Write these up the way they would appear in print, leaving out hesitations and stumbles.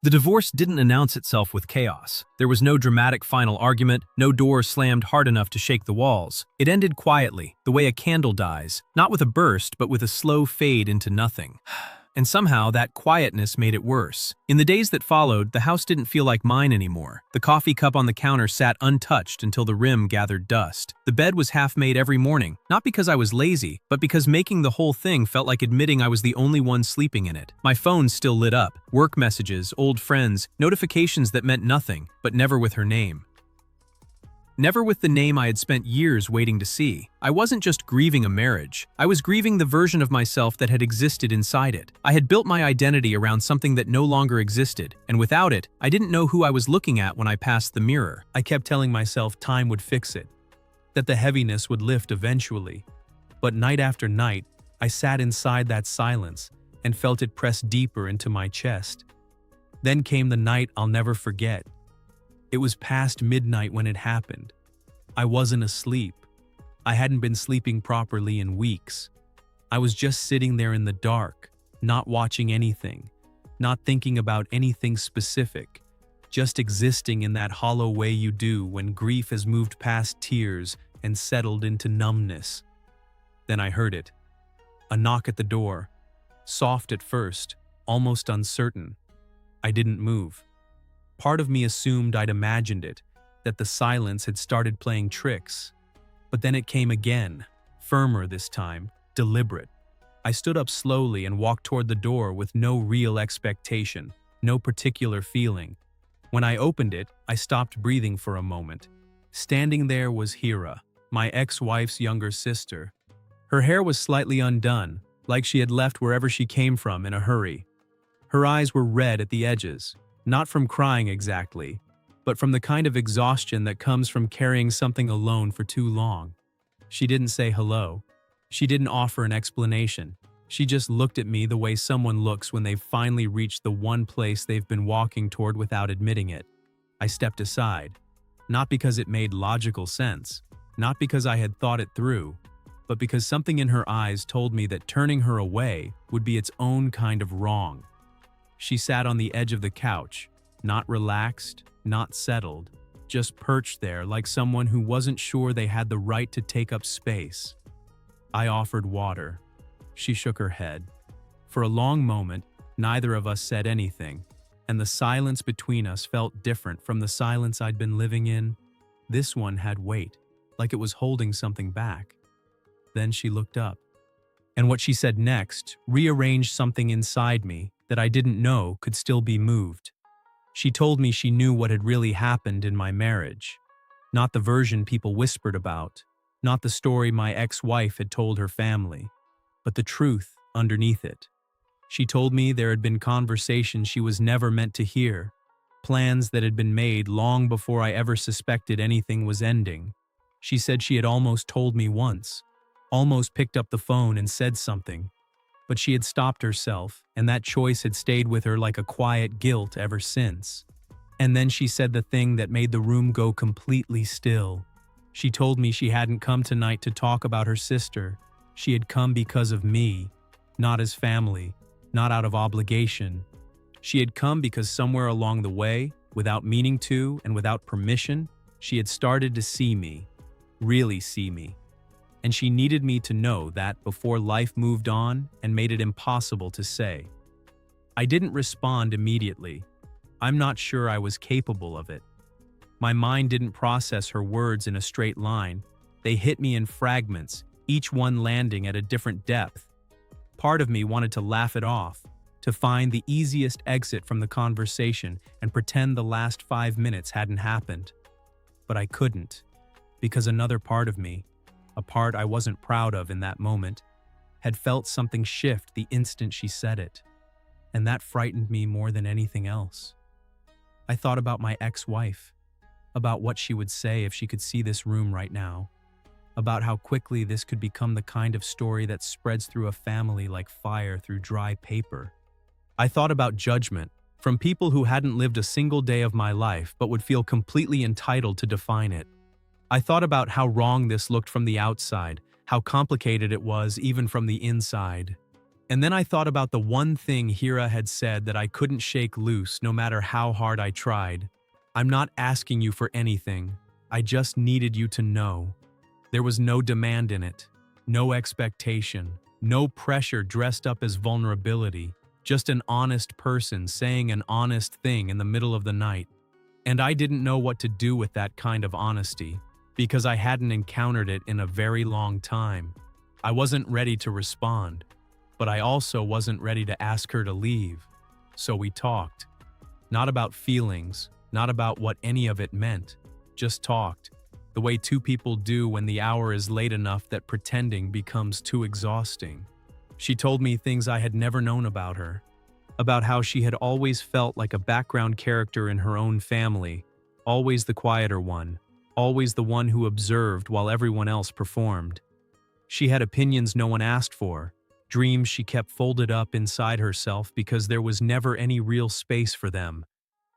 The divorce didn't announce itself with chaos. There was no dramatic final argument, no door slammed hard enough to shake the walls. It ended quietly, the way a candle dies, not with a burst, but with a slow fade into nothing. And somehow, that quietness made it worse. In the days that followed, the house didn't feel like mine anymore. The coffee cup on the counter sat untouched until the rim gathered dust. The bed was half made every morning, not because I was lazy, but because making the whole thing felt like admitting I was the only one sleeping in it. My phone still lit up. Work messages, old friends, notifications that meant nothing, but never with her name. Never with the name I had spent years waiting to see. I wasn't just grieving a marriage. I was grieving the version of myself that had existed inside it. I had built my identity around something that no longer existed, and without it, I didn't know who I was looking at when I passed the mirror. I kept telling myself time would fix it, that the heaviness would lift eventually. But night after night, I sat inside that silence and felt it press deeper into my chest. Then came the night I'll never forget. It was past midnight when it happened. I wasn't asleep. I hadn't been sleeping properly in weeks. I was just sitting there in the dark, not watching anything, not thinking about anything specific, just existing in that hollow way you do when grief has moved past tears and settled into numbness. Then I heard it. A knock at the door. Soft at first, almost uncertain. I didn't move. Part of me assumed I'd imagined it, that the silence had started playing tricks. But then it came again, firmer this time, deliberate. I stood up slowly and walked toward the door with no real expectation, no particular feeling. When I opened it, I stopped breathing for a moment. Standing there was Hira, my ex-wife's younger sister. Her hair was slightly undone, like she had left wherever she came from in a hurry. Her eyes were red at the edges. Not from crying exactly, but from the kind of exhaustion that comes from carrying something alone for too long. She didn't say hello. She didn't offer an explanation. She just looked at me the way someone looks when they've finally reached the one place they've been walking toward without admitting it. I stepped aside, not because it made logical sense, not because I had thought it through, but because something in her eyes told me that turning her away would be its own kind of wrong. She sat on the edge of the couch, not relaxed, not settled, just perched there like someone who wasn't sure they had the right to take up space. I offered water. She shook her head. For a long moment, neither of us said anything, and the silence between us felt different from the silence I'd been living in. This one had weight, like it was holding something back. Then she looked up. And what she said next rearranged something inside me that I didn't know could still be moved. She told me she knew what had really happened in my marriage. Not the version people whispered about, not the story my ex-wife had told her family, but the truth underneath it. She told me there had been conversations she was never meant to hear, plans that had been made long before I ever suspected anything was ending. She said she had almost told me once, almost picked up the phone and said something. But she had stopped herself, and that choice had stayed with her like a quiet guilt ever since. And then she said the thing that made the room go completely still. She told me she hadn't come tonight to talk about her sister. She had come because of me, not as family, not out of obligation. She had come because somewhere along the way, without meaning to and without permission, she had started to see me, really see me. And she needed me to know that before life moved on and made it impossible to say. I didn't respond immediately. I'm not sure I was capable of it. My mind didn't process her words in a straight line. They hit me in fragments, each one landing at a different depth. Part of me wanted to laugh it off, to find the easiest exit from the conversation and pretend the last 5 minutes hadn't happened. But I couldn't, because another part of me, a part I wasn't proud of in that moment, had felt something shift the instant she said it. And that frightened me more than anything else. I thought about my ex-wife, about what she would say if she could see this room right now, about how quickly this could become the kind of story that spreads through a family like fire through dry paper. I thought about judgment from people who hadn't lived a single day of my life but would feel completely entitled to define it. I thought about how wrong this looked from the outside, how complicated it was even from the inside. And then I thought about the one thing Hira had said that I couldn't shake loose no matter how hard I tried. I'm not asking you for anything. I just needed you to know. There was no demand in it, no expectation, no pressure dressed up as vulnerability, just an honest person saying an honest thing in the middle of the night. And I didn't know what to do with that kind of honesty, because I hadn't encountered it in a very long time. I wasn't ready to respond, but I also wasn't ready to ask her to leave. So we talked. Not about feelings, not about what any of it meant, just talked. The way two people do when the hour is late enough that pretending becomes too exhausting. She told me things I had never known about her. About how she had always felt like a background character in her own family, always the quieter one, always the one who observed while everyone else performed. She had opinions no one asked for, dreams she kept folded up inside herself because there was never any real space for them.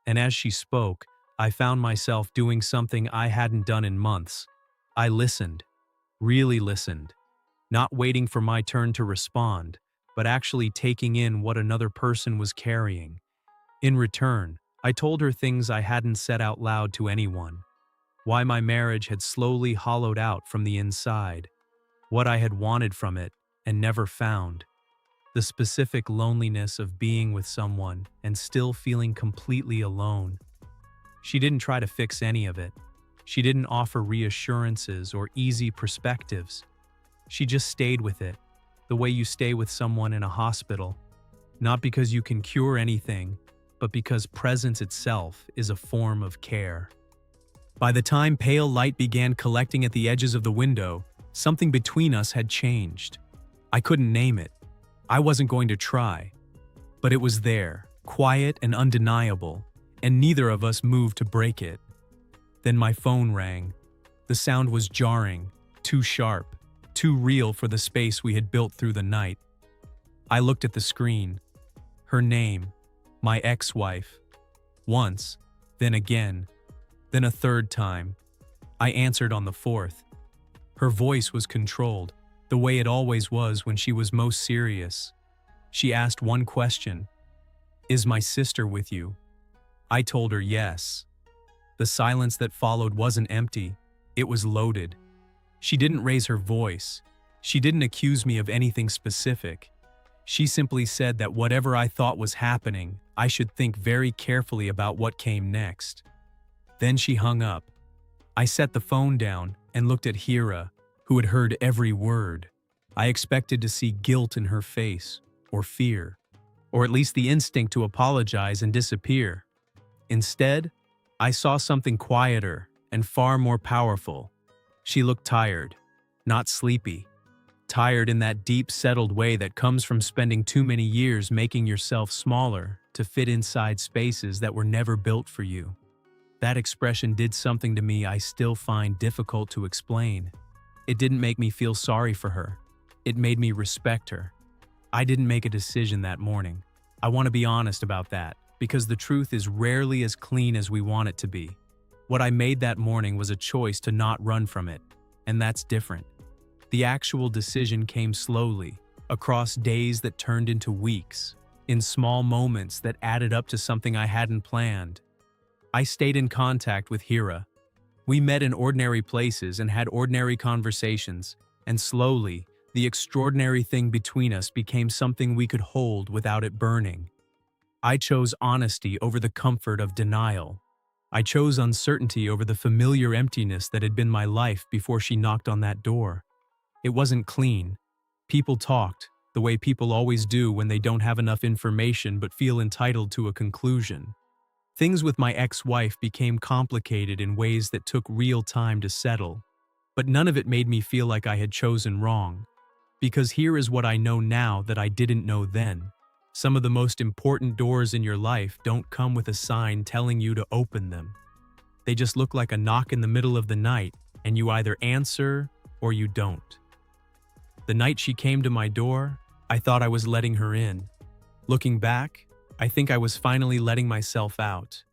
And as she spoke, I found myself doing something I hadn't done in months. I listened, really listened, not waiting for my turn to respond, but actually taking in what another person was carrying. In return, I told her things I hadn't said out loud to anyone. Why my marriage had slowly hollowed out from the inside. What I had wanted from it and never found. The specific loneliness of being with someone and still feeling completely alone. She didn't try to fix any of it. She didn't offer reassurances or easy perspectives. She just stayed with it, the way you stay with someone in a hospital. Not because you can cure anything, but because presence itself is a form of care. By the time pale light began collecting at the edges of the window, something between us had changed. I couldn't name it. I wasn't going to try. But it was there, quiet and undeniable, and neither of us moved to break it. Then my phone rang. The sound was jarring, too sharp, too real for the space we had built through the night. I looked at the screen. Her name, my ex-wife. Once, then again, then a third time. I answered on the fourth. Her voice was controlled, the way it always was when she was most serious. She asked one question. "Is my sister with you?" I told her yes. The silence that followed wasn't empty, it was loaded. She didn't raise her voice. She didn't accuse me of anything specific. She simply said that whatever I thought was happening, I should think very carefully about what came next. Then she hung up. I set the phone down and looked at Hira, who had heard every word. I expected to see guilt in her face, or fear, or at least the instinct to apologize and disappear. Instead, I saw something quieter and far more powerful. She looked tired, not sleepy. Tired in that deep, settled way that comes from spending too many years making yourself smaller to fit inside spaces that were never built for you. That expression did something to me I still find difficult to explain. It didn't make me feel sorry for her. It made me respect her. I didn't make a decision that morning. I want to be honest about that, because the truth is rarely as clean as we want it to be. What I made that morning was a choice to not run from it, and that's different. The actual decision came slowly, across days that turned into weeks, in small moments that added up to something I hadn't planned. I stayed in contact with Hira. We met in ordinary places and had ordinary conversations, and slowly, the extraordinary thing between us became something we could hold without it burning. I chose honesty over the comfort of denial. I chose uncertainty over the familiar emptiness that had been my life before she knocked on that door. It wasn't clean. People talked, the way people always do when they don't have enough information but feel entitled to a conclusion. Things with my ex-wife became complicated in ways that took real time to settle. But none of it made me feel like I had chosen wrong. Because here is what I know now that I didn't know then. Some of the most important doors in your life don't come with a sign telling you to open them. They just look like a knock in the middle of the night, and you either answer or you don't. The night she came to my door, I thought I was letting her in. Looking back, I think I was finally letting myself out.